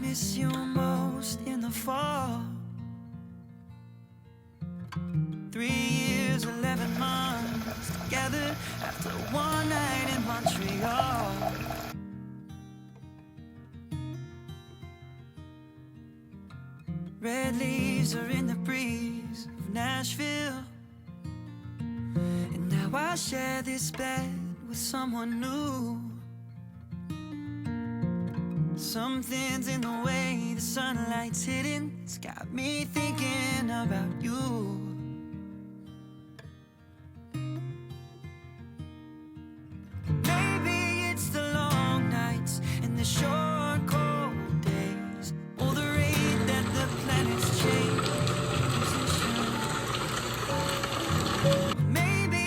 miss you most in the fall. 3 years, 11 months together after one night in Montreal. Red leaves are in the breeze of Nashville, and now I share this bed with someone new. Something's in the way the sunlight's hitting, it's got me thinking about you. Maybe it's the long nights and the short cold days, or the rate that the planets change position. Maybe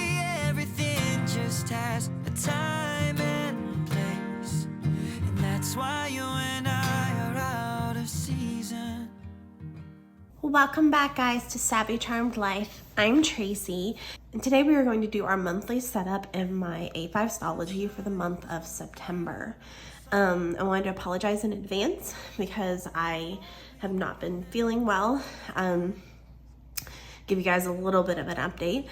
everything just has a time and place, and that's why you and I are out of season. Welcome back, guys, to Savvy Charmed Life. I'm Tracy, and today we are going to do our monthly setup in my A5 Stalogy for the month of September. I wanted to apologize in advance because I have not been feeling well. Give you guys a little bit of an update.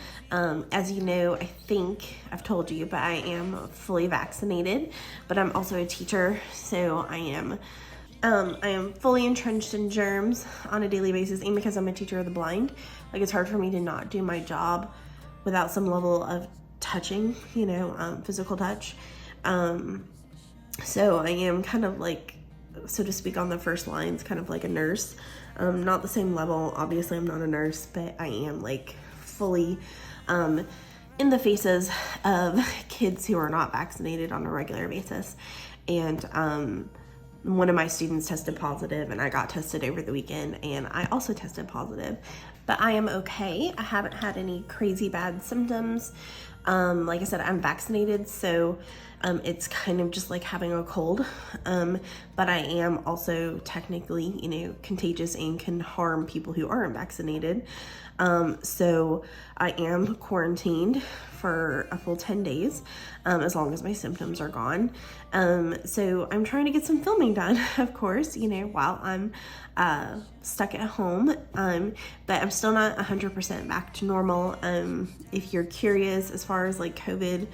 As you know, I think I've told you, but I am fully vaccinated, but I'm also a teacher, so I am fully entrenched in germs on a daily basis, and because I'm a teacher of the blind, like, it's hard for me to not do my job without some level of touching, physical touch. So I am kind of like, so to speak, on the first lines, kind of like a nurse. Not the same level, obviously I'm not a nurse, but I am like fully in the faces of kids who are not vaccinated on a regular basis. And one of my students tested positive, and I got tested over the weekend, and I also tested positive, but I am okay. I haven't had any crazy bad symptoms. Like I said, I'm vaccinated, so it's kind of just like having a cold, but I am also technically, contagious and can harm people who aren't vaccinated. So I am quarantined for a full 10 days, as long as my symptoms are gone. So I'm trying to get some filming done, of course, while I'm stuck at home, but I'm still not 100% back to normal. If you're curious, as far as like COVID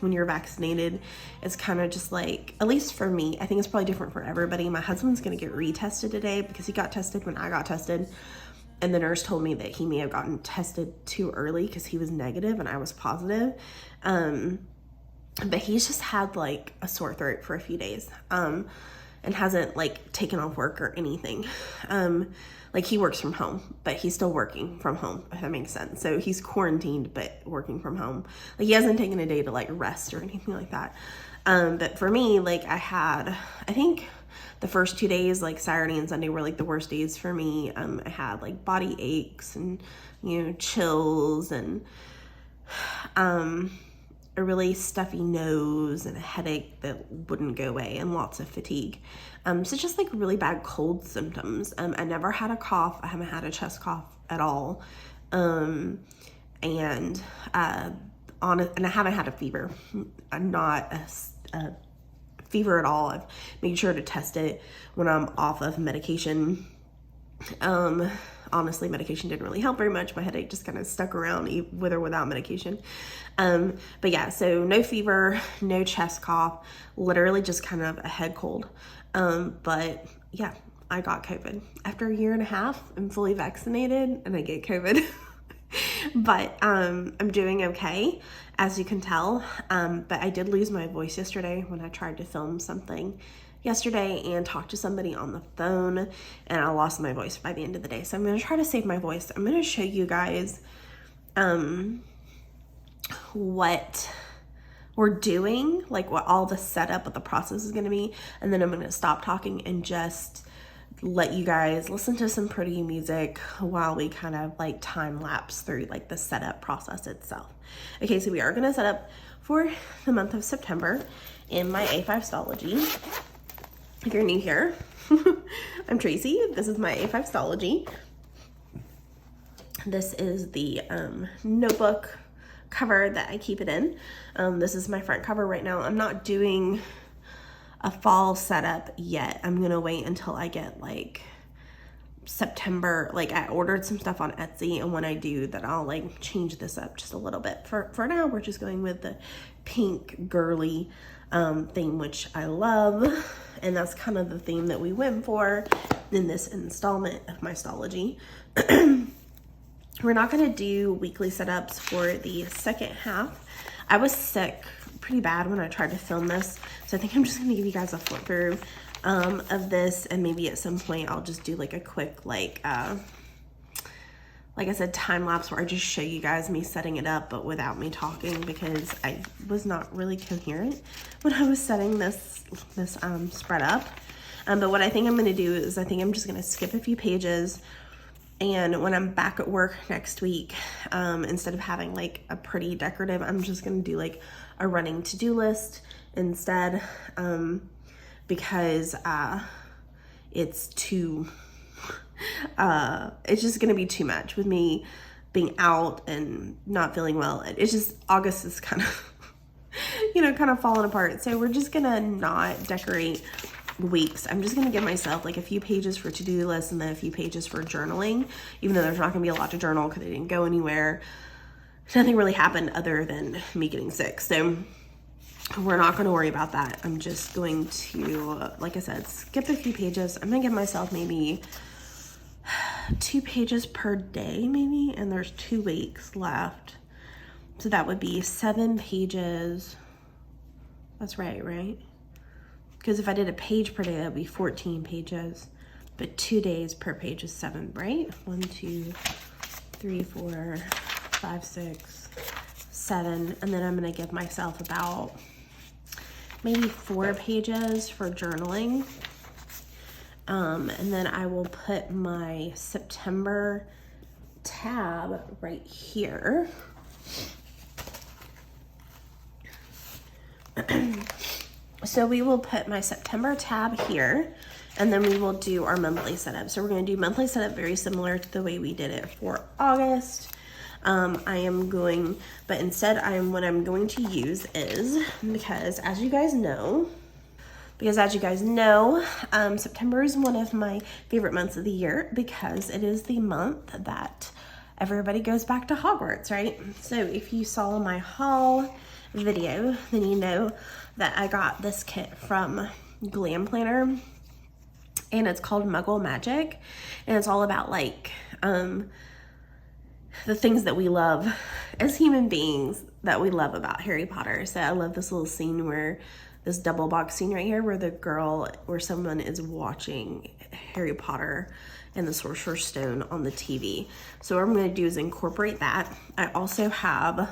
when you're vaccinated, it's kind of just like, at least for me, I think it's probably different for everybody. My husband's gonna get retested today because he got tested when I got tested, and the nurse told me that he may have gotten tested too early because he was negative and I was positive. But he's just had like a sore throat for a few days, and hasn't like taken off work or anything. Like, he works from home, but he's still working from home, if that makes sense. So he's quarantined, but working from home. Like, he hasn't taken a day to like rest or anything like that. But for me, like, I think the first 2 days, like Saturday and Sunday, were like the worst days for me. I had like body aches and, chills, and a really stuffy nose and a headache that wouldn't go away, and lots of fatigue. So just like really bad cold symptoms. I never had a cough. I haven't had a chest cough at all. And I haven't had a fever. I'm not a fever at all. I've made sure to test it when I'm off of medication. Honestly, medication didn't really help very much. My headache just kind of stuck around with or without medication. But yeah, so no fever, no chest cough, literally just kind of a head cold. But yeah, I got COVID. After a year and a half, I'm fully vaccinated and I get COVID. But I'm doing okay, as you can tell. But I did lose my voice yesterday when I tried to film something yesterday and talk to somebody on the phone, and I lost my voice by the end of the day. So I'm going to try to save my voice. I'm going to show you guys what we're doing, like what all the setup of the process is going to be, and then I'm going to stop talking and just let you guys listen to some pretty music while we kind of like time lapse through like the setup process itself. Okay, so we are going to set up for the month of September in my A5 Stalogy. If you're new here, I'm Tracy. This is my A5 Stalogy. This is the notebook cover that I keep it in. This is my front cover right now. I'm not doing a fall setup yet. I'm gonna wait until I get like September. Like I ordered some stuff on Etsy, and when I do, then I'll like change this up just a little bit. For now, we're just going with the pink girly theme, which I love, and that's kind of the theme that we went for in this installment of my Stalogy. We're not going to do weekly setups for the second half. I was sick pretty bad when I tried to film this, so I think I'm just going to give you guys a flip through of this, and maybe at some point I'll just do like a quick like I said, time lapse where I just show you guys me setting it up but without me talking, because I was not really coherent when I was setting this spread up. But what I think I'm going to do is I think I'm just going to skip a few pages, and when I'm back at work next week, instead of having like a pretty decorative, I'm just going to do like a running to-do list instead, because it's too it's just gonna be too much with me being out and not feeling well. It's just, August is kind of kind of falling apart, so we're just gonna not decorate weeks. I'm just gonna give myself like a few pages for to-do lists and then a few pages for journaling, even though there's not gonna be a lot to journal because I didn't go anywhere. Nothing really happened other than me getting sick, so we're not going to worry about that. I'm just going to, like I said, skip a few pages. I'm going to give myself maybe 2 pages per day, maybe, and there's 2 weeks left. So that would be 7 pages. That's right? Because if I did a page per day, that would be 14 pages. But 2 days per page is 7, right? 1, 2, 3, 4, 5, 6, 7. And then I'm going to give myself about maybe 4 pages for journaling. And then I will put my September tab right here. So we will put my September tab here, and then we will do our monthly setup. So we're going to do monthly setup very similar to the way we did it for August. But instead what I'm going to use is, because as you guys know, September is one of my favorite months of the year because it is the month that everybody goes back to Hogwarts, right? So if you saw my haul video, then you know that I got this kit from Glam Planner, and it's called Muggle Magic, and it's all about like the things that we love as human beings that we love about Harry Potter. So I love this little scene where this double box scene right here where someone is watching Harry Potter and the Sorcerer's Stone on the TV. So what I'm going to do is incorporate that. I also have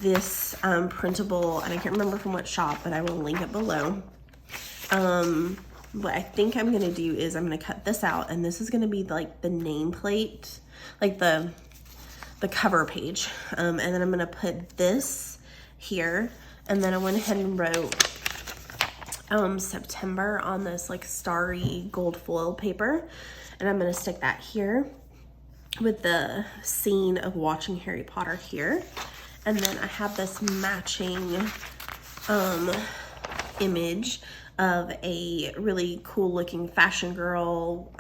this printable, and I can't remember from what shop, but I will link it below. What I think I'm going to do is I'm going to cut this out, and this is going to be like the nameplate, like the cover page, and then I'm going to put this here, and then I went ahead and wrote September on this like starry gold foil paper, and I'm going to stick that here with the scene of watching Harry Potter here. And then I have this matching image of a really cool looking fashion girl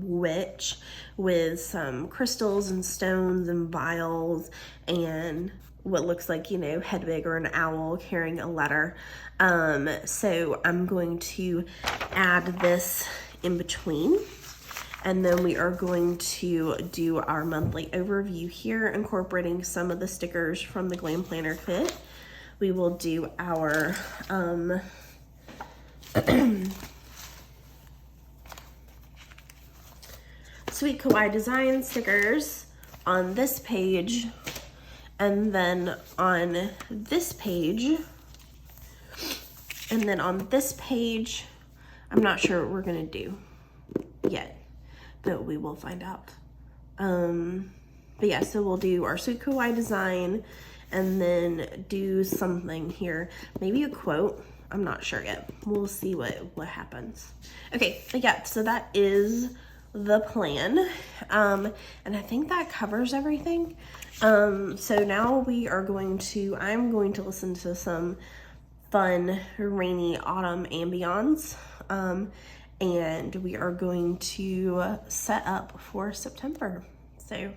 witch with some crystals and stones and vials and what looks like, Hedwig or an owl carrying a letter. So I'm going to add this in between. And then we are going to do our monthly overview here, incorporating some of the stickers from the Glam Planner kit. We will do our Sweet Kawaii Design stickers on this page, and then on this page, and then on this page, I'm not sure what we're gonna do yet, but we will find out. But yeah, so we'll do our Sweet Kawaii Design, and then do something here, maybe a quote. I'm not sure yet. We'll see what happens. Okay, but yeah, so that is the plan. And I think that covers everything. So now I'm going to listen to some fun rainy autumn ambience. And we are going to set up for September. So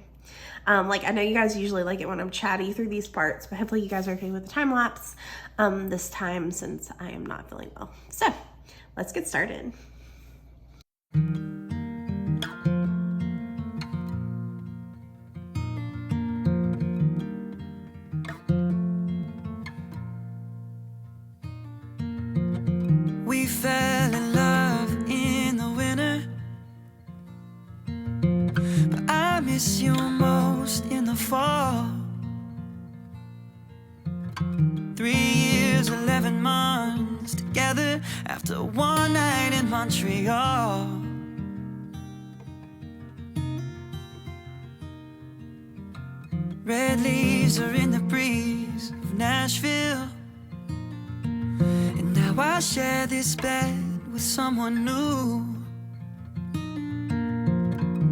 like, I know you guys usually like it when I'm chatty through these parts, but hopefully you guys are okay with the time lapse this time, since I am not feeling well. So let's get started. We fell in love in the winter, but I miss you most in the fall. 3 years, 11 months together after one night in Montreal. Red leaves are in the breeze of Nashville, and now I share this bed with someone new.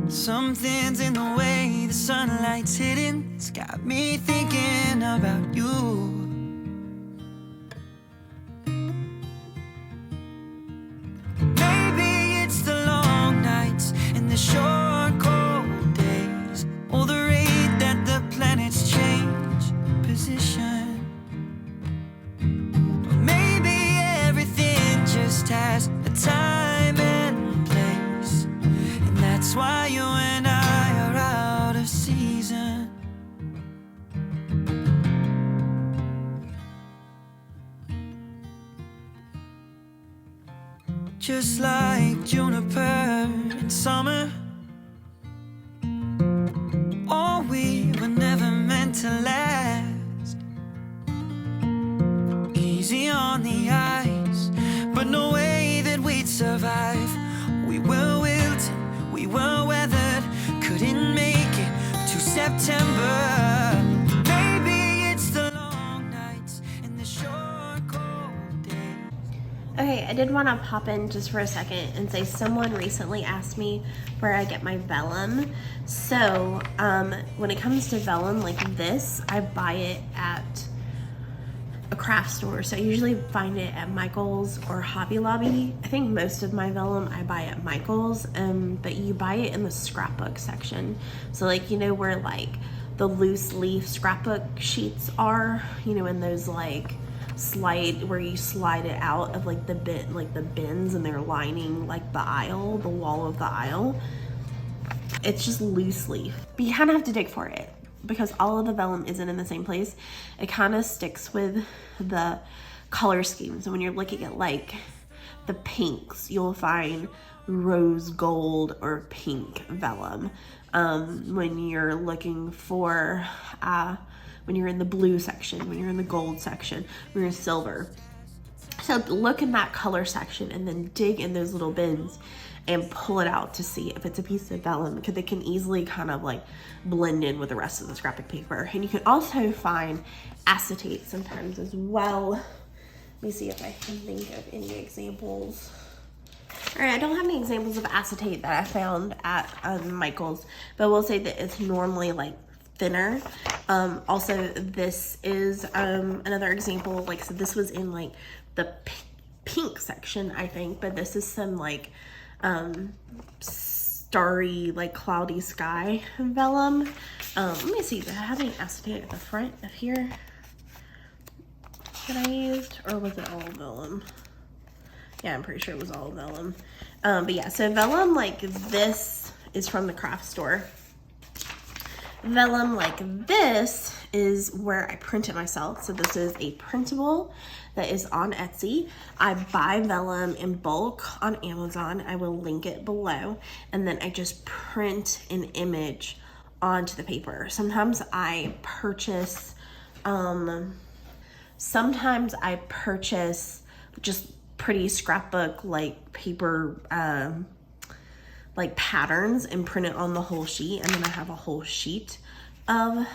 Something's in the way the sunlight's hitting, it's got me thinking about you. Maybe it's the long nights and the short cold days, or the rate that the planets change position. Or maybe everything just has a time and place, and that's why you and I are out of season. Just like juniper in summer, oh, we were never meant to last. Easy on the ice, but no way that we'd survive. We were wilted, we were weathered, couldn't make it to September. Maybe it's the long nights and the short cold days. Okay, I did want to pop in just for a second and say someone recently asked me where I get my vellum. So when it comes to vellum like this, I buy it at a craft store. So I usually find it at Michael's or Hobby Lobby. I think most of my vellum I buy at Michael's, but you buy it in the scrapbook section. So like, you know where like the loose leaf scrapbook sheets are, you know, in those like slide where you slide it out of like the bin, like the bins, and they're lining like the aisle, the wall of the aisle. It's just loose leaf, but you kind of have to dig for it because all of the vellum isn't in the same place. It kind of sticks with the color schemes. So when you're looking at like the pinks, you'll find rose gold or pink vellum. When you're looking for when you're in the blue section, when you're in the gold section, when you're in silver. So look in that color section and then dig in those little bins and pull it out to see if it's a piece of vellum, because they can easily kind of like blend in with the rest of the scrapbook paper. And you can also find acetate sometimes as well. Let me see if I can think of any examples. All right, I don't have any examples of acetate that I found at Michael's, but we'll say that it's normally like thinner. Also, this is another example. Like, so this was in like the pink section, I think, but this is some like starry, like cloudy sky vellum. Let me see, did I have any acetate at the front of here that I used, or was it all vellum? Yeah, I'm pretty sure it was all vellum. But yeah, so vellum like this is from the craft store. Vellum like this is where I print it myself. So this is a printable that is on Etsy. I buy vellum in bulk on Amazon. I will link it below. And then I just print an image onto the paper. Sometimes I purchase just pretty scrapbook like paper like patterns and print it on the whole sheet, and then I have a whole sheet of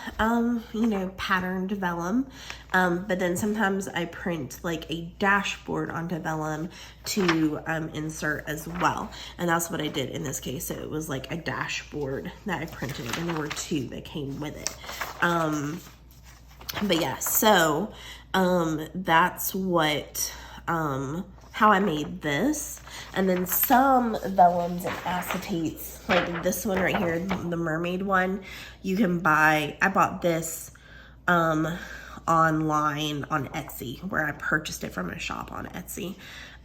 you know, patterned vellum. But then sometimes I print like a dashboard onto vellum to insert as well, and that's what I did in this case. So it was like a dashboard that I printed, and there were two that came with it. But yeah, so that's what how I made this. And then some vellums and acetates, like this one right here, the mermaid one, you can buy. I bought this online on Etsy, where I purchased it from a shop on Etsy.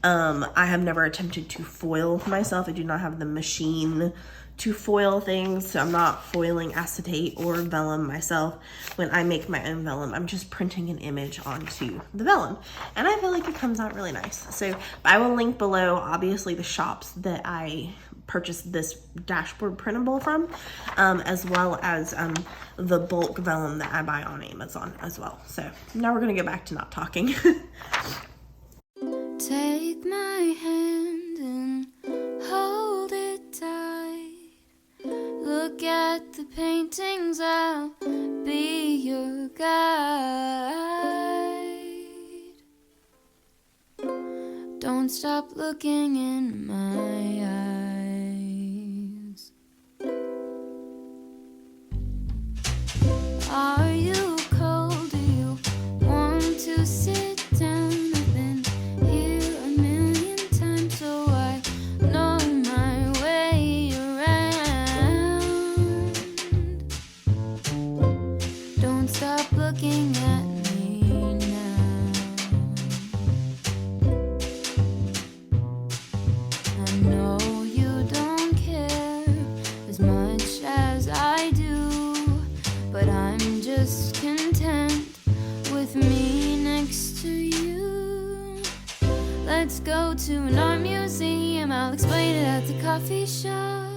I have never attempted to foil myself. I do not have the machine to foil things, so I'm not foiling acetate or vellum myself. When I make my own vellum, I'm just printing an image onto the vellum, and I feel like it comes out really nice. So I will link below, obviously, the shops that I purchased this dashboard printable from, as well as the bulk vellum that I buy on Amazon as well. So now we're gonna go back to not talking. Take my hand and hold it tight. Look at the paintings, I'll be your guide. Don't stop looking in my eyes. Are you cold? Do you want to sit down? I've been here a million times, so I know my way around. Don't stop looking at me now. I know you don't care as much as I do, but I'm just content with me next to you. Let's go to an art museum, I'll explain it at the coffee shop.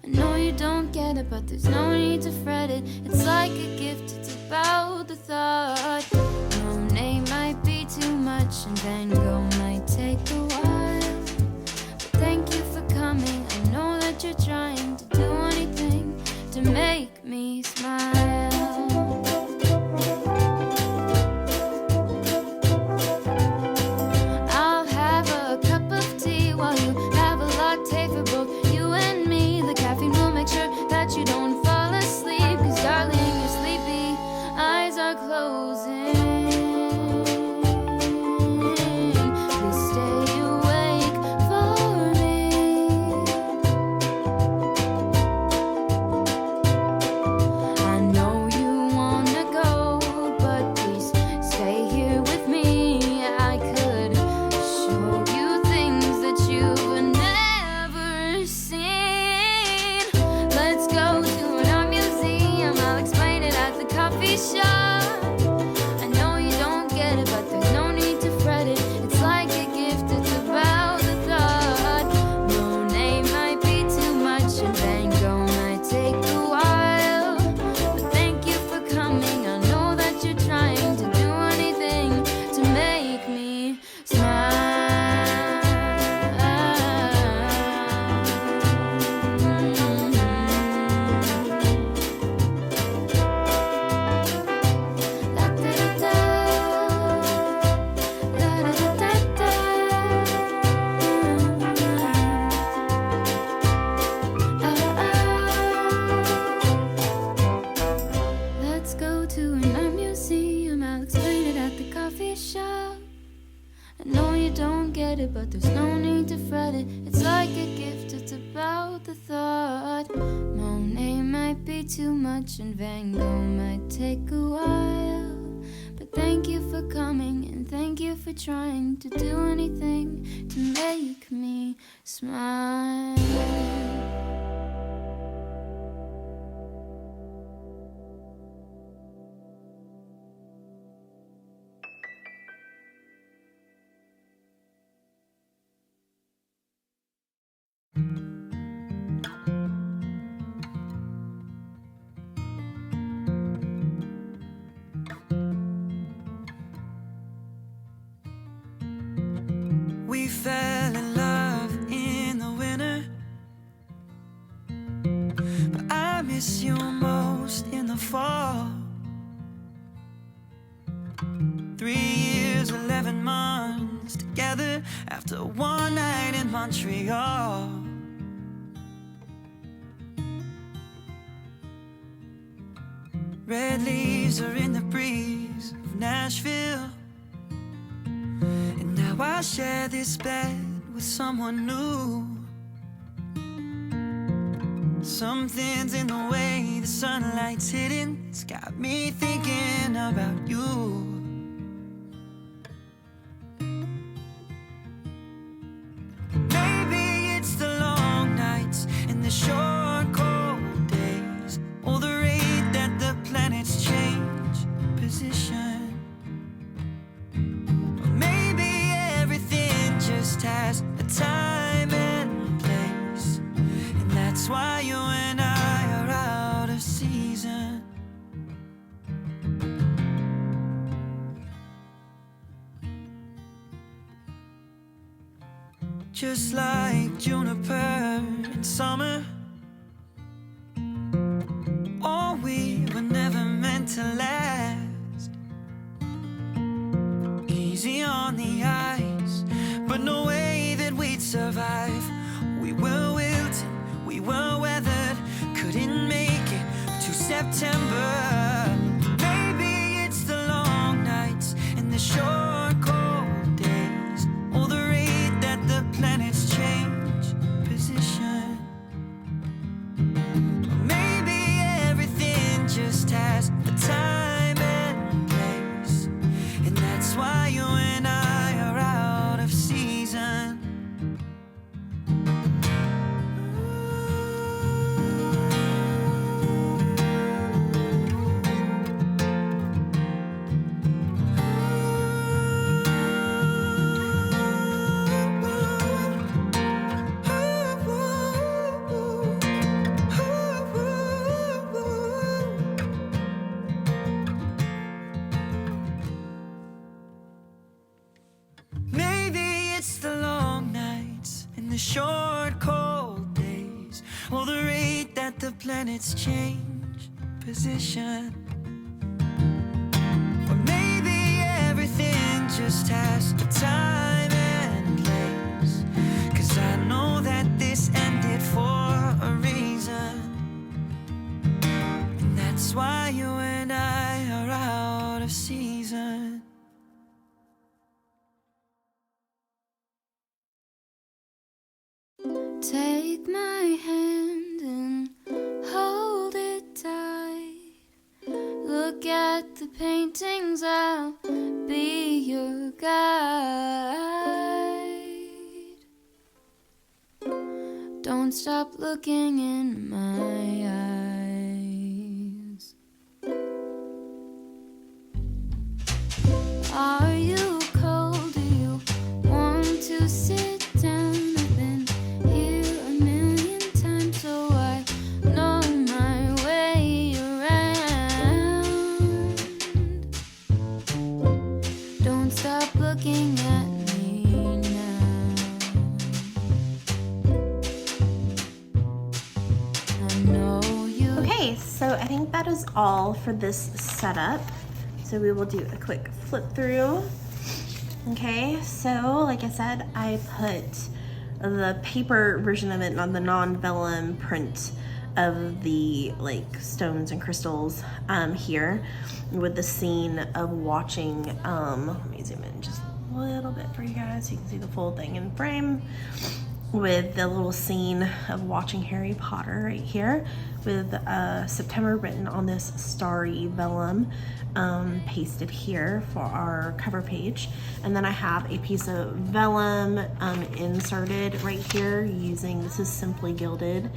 I know you don't get it, but there's no need to fret it. It's like a gift, it's about the thought. Monet might be too much and Van Gogh might take a while, but thank you for coming. I know that you're trying to do anything to make me smile. I'll have a cup of tea while you have a latte for both you and me. The caffeine will make sure that you don't fall asleep, 'cause darling, you're sleepy, eyes are closing. Please stay awake for me. I know you wanna go, but please stay here with me. I could show you things that you've never seen. Let's go to an art museum, I'll explain it at the coffee shop. I know you don't get it, but there's no need to fret it. It's like a gift, it's about the thought. Monet might be too much and Van Gogh might take a while, but thank you for coming. I know that you're trying to do anything to make me Let's go to an art museum, I'll explain it at the coffee shop. I know you don't get it, but there's no need to fret it. It's like a gift, it's about the thought. Monet might be too much and Van Gogh might take a while, but thank you for coming and thank you for trying to do anything to make me smile. We fell in love in the winter, but I miss you most in the fall. 3 years, 11 months together after one night in Montreal. Red leaves are in the breeze of Nashville, and now I share this bed with someone new. Something's in the way the sunlight's hitting, it's got me thinking about you. Maybe it's the long nights and the short cold days, or the rate that the planets change position. Or maybe everything just has a time and place, and that's why you and I are out of season. Just like juniper in summer, oh, we were never meant to last. Easy on the ice, but no way that we'd survive. We were wilted, we were weathered, couldn't make it to September. Maybe it's the long nights and the short cold days, or the rate that the planets change position. Or maybe everything just has a time and place, and that's why you and I are out of season. Maybe it's the long nights and the short cold days, or the rate that the planets change position. Or maybe everything just has a time and place, 'cause I know that this ended for a reason, and that's why you and I are out of season. Take my hand and hold it tight. Look at the paintings, I'll be your guide. Don't stop looking in my eyes. Are you cold? Do you want to sit down? I've been here a million times, so I know my way around. Don't stop looking at me now. I know you. Okay, so I think that is all for this setup. So we will do a quick flip through. Okay, so like I said, I put the paper version of it on the non-vellum print of the like stones and crystals here with the scene of watching, let me zoom in just a little bit for you guys so you can see the full thing in frame, with the little scene of watching Harry Potter right here with September written on this starry vellum pasted here for our cover page. And then I have a piece of vellum inserted right here using, this is Simply Gilded,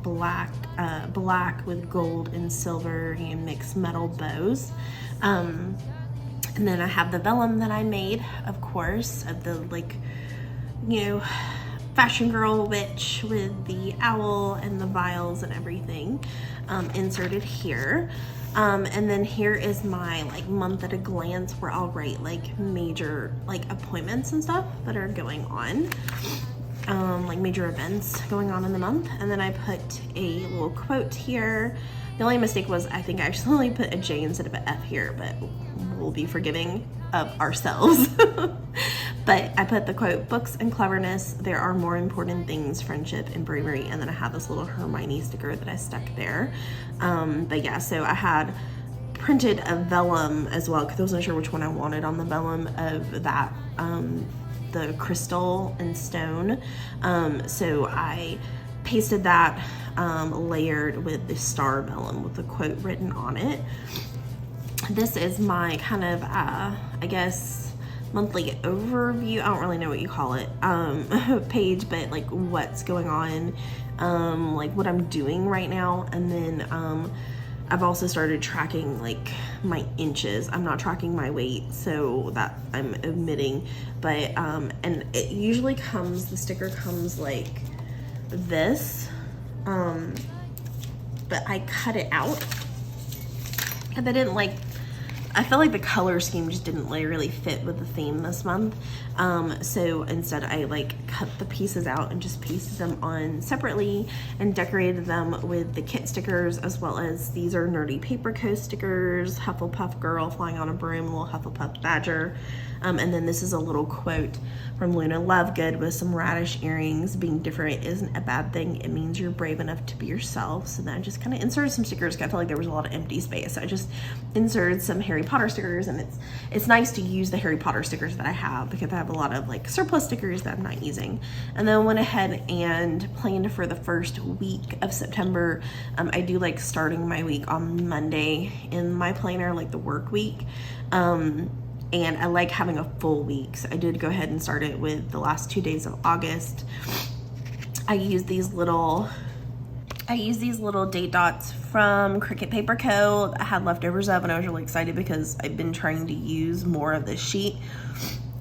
black with gold and silver and mixed metal bows. And then I have the vellum that I made, of course, of the like, you know, fashion girl witch with the owl and the vials and everything inserted here. And then here is my like month at a glance where I'll write like major like appointments and stuff that are going on, like major events going on in the month. And then I put a little quote here. The only mistake was I think I actually put a J instead of an F here, but we'll be forgiving of ourselves. But I put the quote, books and cleverness, there are more important things, friendship and bravery. And then I had this little Hermione sticker that I stuck there. But yeah, so I had printed a vellum as well, because I wasn't sure which one I wanted on the vellum of that, the crystal and stone. So I pasted that layered with the star vellum with the quote written on it. This is my kind of, I guess, monthly overview. I don't really know what you call it, page, but like what's going on, like what I'm doing right now. And then I've also started tracking like my inches. I'm not tracking my weight, so that I'm omitting, but and it usually comes, the sticker comes like this, but I cut it out because I didn't like, I feel like the color scheme just didn't really fit with the theme this month. So instead I like cut the pieces out and just pasted them on separately and decorated them with the kit stickers, as well as these are Nerdy Paper Co stickers, Hufflepuff girl flying on a broom, little Hufflepuff badger. And then this is a little quote from Luna Lovegood with some radish earrings. Being different isn't a bad thing. It means you're brave enough to be yourself. So then I just kind of inserted some stickers. I felt like there was a lot of empty space. So I just inserted some Harry Potter stickers, and it's nice to use the Harry Potter stickers that I have because I have a lot of like surplus stickers that I'm not using. And then I went ahead and planned for the first week of September. I do like starting my week on Monday in my planner, like the work week. And I like having a full week. So I did go ahead and start it with the last 2 days of August. I use these little date dots from Cricut Paper Co. I had leftovers of, and I was really excited because I've been trying to use more of this sheet.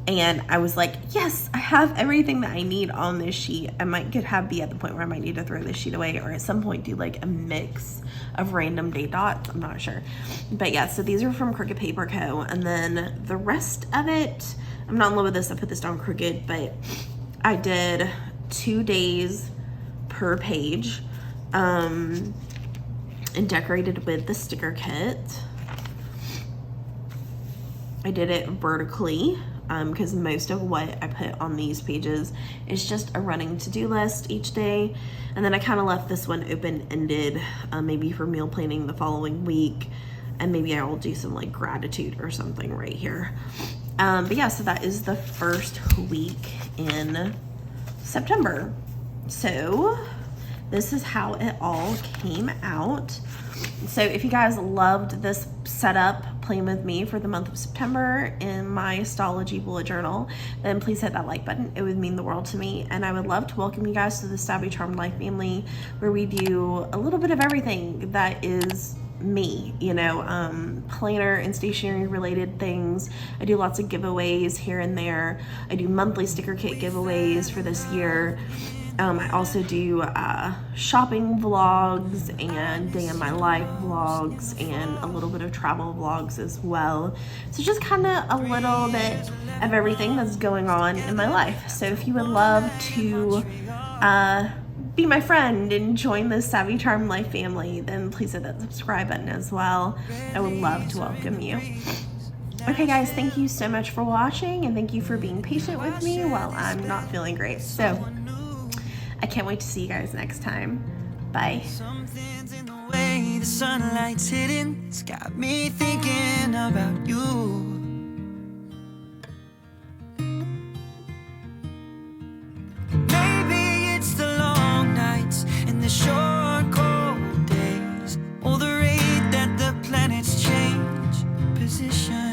And I was like, yes, I have everything that I need on this sheet. I might be at the point where I might need to throw this sheet away, or at some point do like a mix of random date dots. I'm not sure. But yeah, so these are from Cricut Paper Co. And then the rest of it, I'm not in love with this. I put this down crooked, but I did 2 days per page, and decorated with the sticker kit. I did it vertically, because most of what I put on these pages is just a running to-do list each day. And then I kind of left this one open-ended, maybe for meal planning the following week, and maybe I will do some like gratitude or something right here. But yeah, so that is the first week in September. So this is how it all came out. So if you guys loved this setup, playing with me for the month of September in my Stalogy bullet journal, then please hit that like button. It would mean the world to me. And I would love to welcome you guys to the Savvy Charmed Life family, where we do a little bit of everything that is me, you know, planner and stationery related things. I do lots of giveaways here and there. I do monthly sticker kit giveaways for this year. I also do shopping vlogs and day in my life vlogs and a little bit of travel vlogs as well. So just kind of a little bit of everything that's going on in my life. So if you would love to be my friend and join the Savvy Charmed Life family, then please hit that subscribe button as well. I would love to welcome you. Okay guys, thank you so much for watching, and thank you for being patient with me while I'm not feeling great. So I can't wait to see you guys next time. Bye. Something's in the way the sunlight's hitting. It's got me thinking about you. Maybe it's the long nights and the short cold days, or the rate that the planets change position.